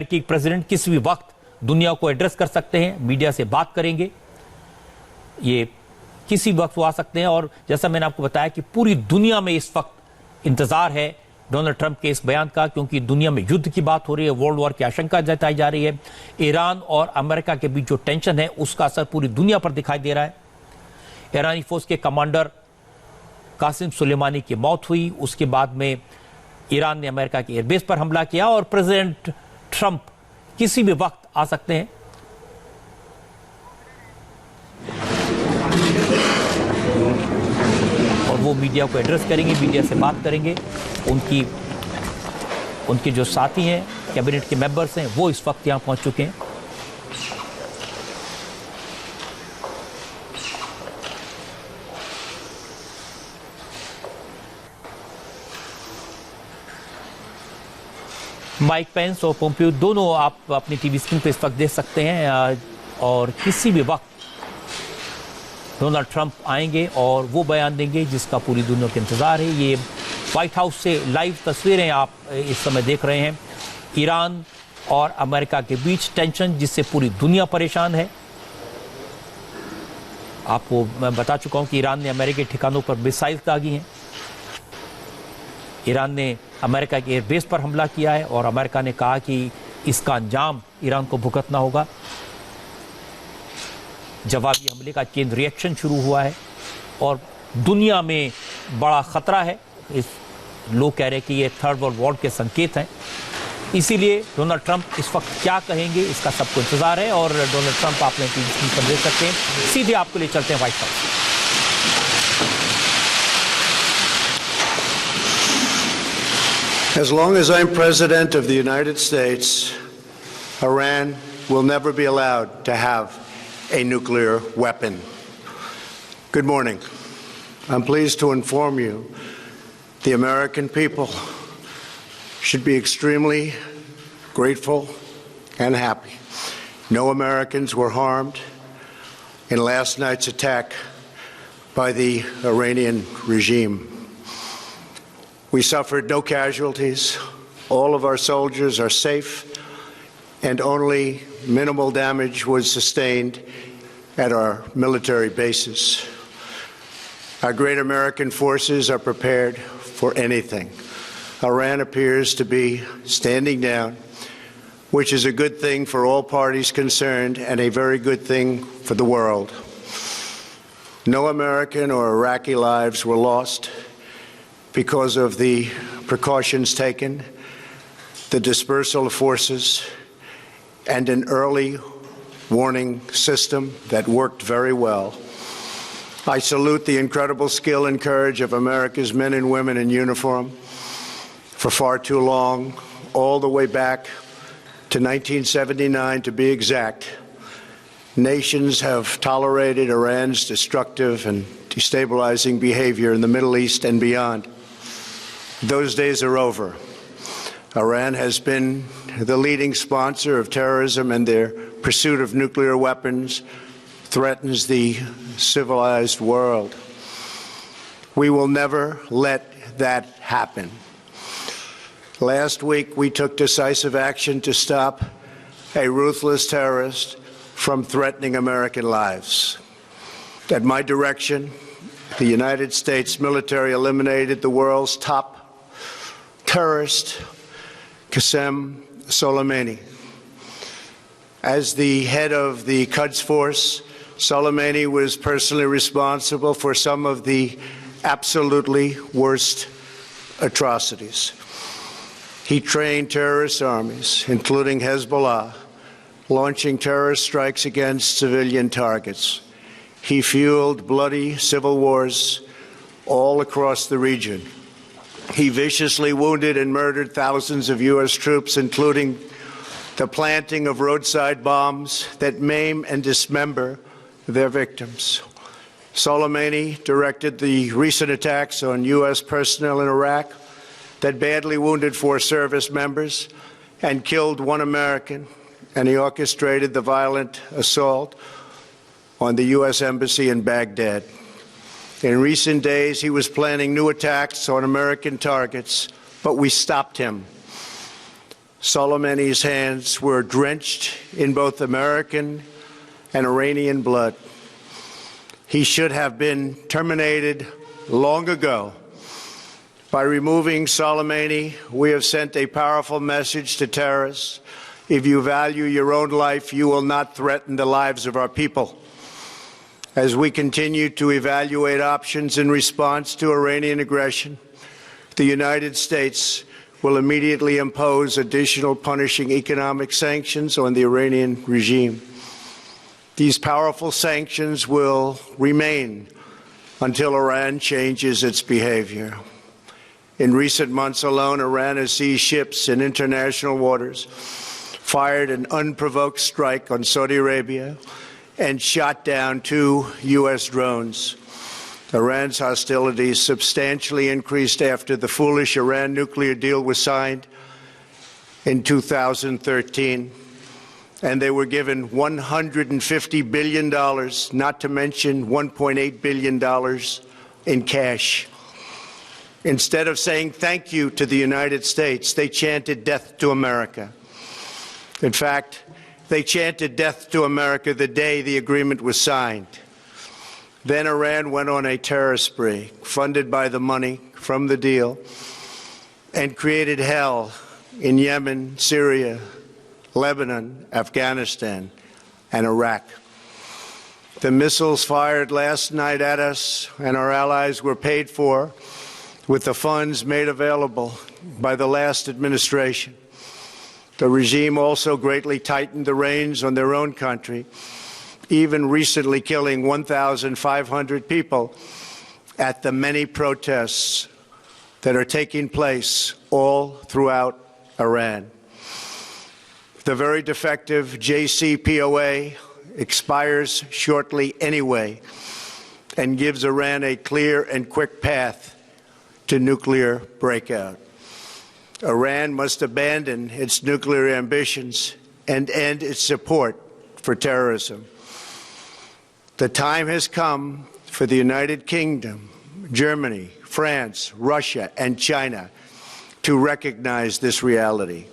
अमेरिकी प्रेसिडेंट किसी भी वक्त दुनिया को एड्रेस कर सकते हैं, मीडिया से बात करेंगे, ये किसी वक्त वो आ सकते हैं। और जैसा मैंने आपको बताया कि पूरी दुनिया में इस वक्त इंतजार है डोनाल्ड ट्रंप के इस बयान का, क्योंकि दुनिया में युद्ध की बात हो रही है, वर्ल्ड वॉर की आशंका जताई जा रही है। ईरान और अमेरिका के बीच जो टेंशन है उसका असर पूरी दुनिया पर दिखाई दे रहा है। ईरानी फौज के कमांडर कासिम सुलेमानी की मौत हुई, उसके बाद में ईरान ने अमेरिका के एयरबेस पर हमला किया और प्रेसिडेंट ट्रंप किसी भी वक्त आ सकते हैं। और वो मीडिया को एड्रेस करेंगे, मीडिया से बात करेंगे। उनके जो साथी हैं, कैबिनेट के मेंबर्स हैं, वो इस वक्त यहां पहुंच चुके हैं। माइक पेंस और पोम्पियो दोनों आप अपनी टीवी स्क्रीन पर इस वक्त देख सकते हैं। और किसी भी वक्त डोनाल्ड ट्रंप आएंगे और वो बयान देंगे जिसका पूरी दुनिया को इंतजार है। ये व्हाइट हाउस से लाइव तस्वीरें आप इस समय देख रहे हैं। ईरान और अमेरिका के बीच टेंशन जिससे पूरी दुनिया परेशान है। आपको मैं बता चुका हूं कि ईरान ने अमेरिकी ठिकानों पर मिसाइल दागी हैं। ईरान ने अमेरिका के एयरबेस पर हमला किया है और अमेरिका ने कहा कि इसका अंजाम ईरान को भुगतना होगा। जवाबी हमले का चेन रिएक्शन शुरू हुआ है और दुनिया में बड़ा खतरा है। लोग कह रहे हैं कि ये थर्ड वर्ल्ड वॉर के संकेत हैं। इसीलिए डोनाल्ड ट्रंप इस वक्त क्या कहेंगे इसका सबको इंतजार है। और डोनाल्ड ट्रंप आपने टीवी स्क्रीन पर देख सकते हैं। सीधे आपको ले चलते हैं white house. As long as I'm President of the United States, Iran will never be allowed to have a nuclear weapon. Good morning. I'm pleased to inform you the American people should be extremely grateful and happy. No Americans were harmed in last night's attack by the Iranian regime. We suffered no casualties. All of our soldiers are safe, and only minimal damage was sustained at our military bases. Our great American forces are prepared for anything. Iran appears to be standing down, which is a good thing for all parties concerned and a very good thing for the world. No American or Iraqi lives were lost because of the precautions taken, the dispersal of forces, and an early warning system that worked very well. I salute the incredible skill and courage of America's men and women in uniform. For far too long, all the way back to 1979 to be exact, nations have tolerated Iran's destructive and destabilizing behavior in the Middle East and beyond. Those days are over. Iran has been the leading sponsor of terrorism, and their pursuit of nuclear weapons threatens the civilized world. We will never let that happen. Last week, we took decisive action to stop a ruthless terrorist from threatening American lives. At my direction, the United States military eliminated the world's top terrorist, Qasem Soleimani. As the head of the Quds Force, Soleimani was personally responsible for some of the absolutely worst atrocities. He trained terrorist armies, including Hezbollah, launching terrorist strikes against civilian targets. He fueled bloody civil wars all across the region. He viciously wounded and murdered thousands of U.S. troops, including the planting of roadside bombs that maim and dismember their victims. Soleimani directed the recent attacks on U.S. personnel in Iraq that badly wounded 4 service members and killed 1 American, and he orchestrated the violent assault on the U.S. Embassy in Baghdad. In recent days, he was planning new attacks on American targets, but we stopped him. Soleimani's hands were drenched in both American and Iranian blood. He should have been terminated long ago. By removing Soleimani, we have sent a powerful message to terrorists. If you value your own life, you will not threaten the lives of our people. As we continue to evaluate options in response to Iranian aggression, the United States will immediately impose additional punishing economic sanctions on the Iranian regime. These powerful sanctions will remain until Iran changes its behavior. In recent months alone, Iran has seized ships in international waters, fired an unprovoked strike on Saudi Arabia, and shot down 2 U.S. drones. Iran's hostilities substantially increased after the foolish Iran nuclear deal was signed in 2013, and they were given $150 billion, not to mention $1.8 billion in cash. Instead of saying thank you to the United States, they chanted death to America. In fact, they chanted death to America the day the agreement was signed. Then Iran went on a terror spree, funded by the money from the deal, and created hell in Yemen, Syria, Lebanon, Afghanistan, and Iraq. The missiles fired last night at us and our allies were paid for with the funds made available by the last administration. The regime also greatly tightened the reins on their own country, even recently killing 1,500 people at the many protests that are taking place all throughout Iran. The very defective JCPOA expires shortly anyway and gives Iran a clear and quick path to nuclear breakout. Iran must abandon its nuclear ambitions and end its support for terrorism. The time has come for the United Kingdom, Germany, France, Russia, and China to recognize this reality.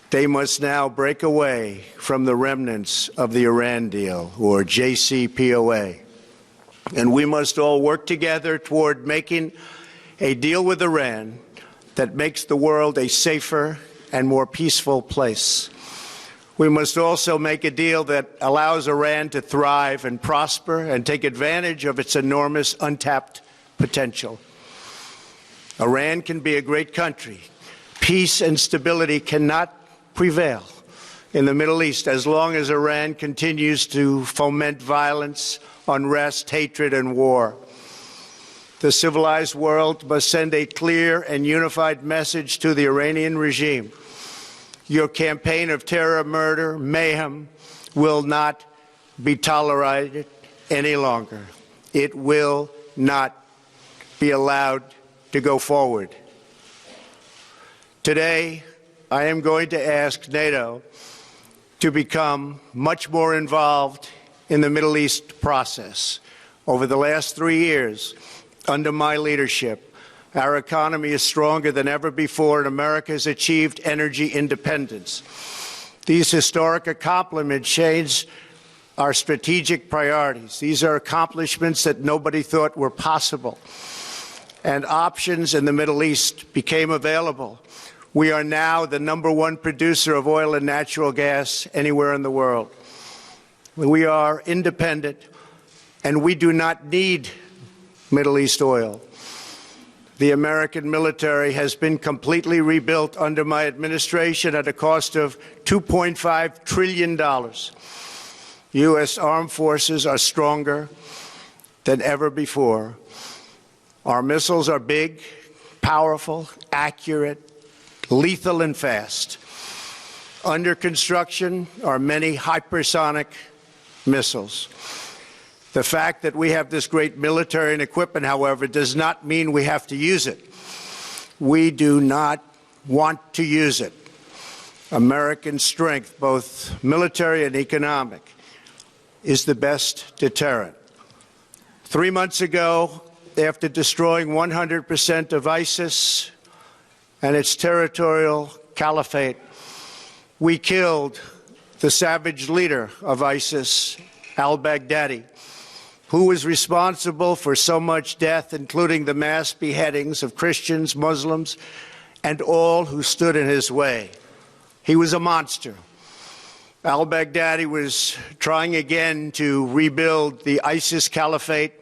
They must now break away from the remnants of the Iran deal, or JCPOA. And we must all work together toward making a deal with Iran that makes the world a safer and more peaceful place. We must also make a deal that allows Iran to thrive and prosper and take advantage of its enormous untapped potential. Iran can be a great country. Peace and stability cannot prevail in the Middle East as long as Iran continues to foment violence, unrest, hatred, and war. The civilized world must send a clear and unified message to the Iranian regime. Your campaign of terror, murder, mayhem will not be tolerated any longer. It will not be allowed to go forward. Today, I am going to ask NATO to become much more involved in the Middle East process. Over the last 3 years, under my leadership, our economy is stronger than ever before, and America has achieved energy independence. These historic accomplishments change our strategic priorities. These are accomplishments that nobody thought were possible. And options in the Middle East became available. We are now the #1 producer of oil and natural gas anywhere in the world. We are independent, and we do not need Middle East oil. The American military has been completely rebuilt under my administration at a cost of $2.5 trillion. U.S. armed forces are stronger than ever before. Our missiles are big, powerful, accurate, lethal, and fast. Under construction are many hypersonic missiles. The fact that we have this great military and equipment, however, does not mean we have to use it. We do not want to use it. American strength, both military and economic, is the best deterrent. 3 months ago, after destroying 100% of ISIS and its territorial caliphate. We killed the savage leader of ISIS, al-Baghdadi, who was responsible for so much death, including the mass beheadings of Christians, Muslims, and all who stood in his way. He was a monster. Al-Baghdadi was trying again to rebuild the ISIS caliphate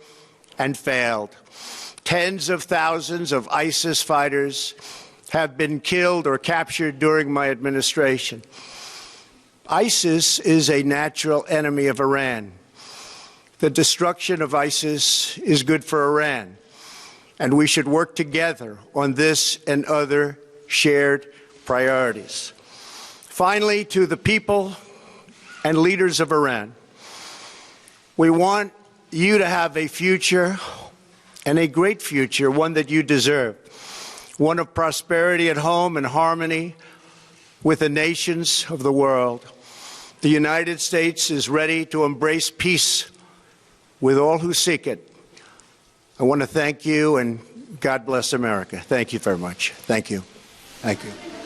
and failed. Tens of thousands of ISIS fighters have been killed or captured during my administration. ISIS is a natural enemy of Iran. The destruction of ISIS is good for Iran, and we should work together on this and other shared priorities. Finally, to the people and leaders of Iran, we want you to have a future, and a great future, one that you deserve, one of prosperity at home and harmony with the nations of the world. The United States is ready to embrace peace with all who seek it. I want to thank you, and God bless America. Thank you very much. Thank you. Thank you.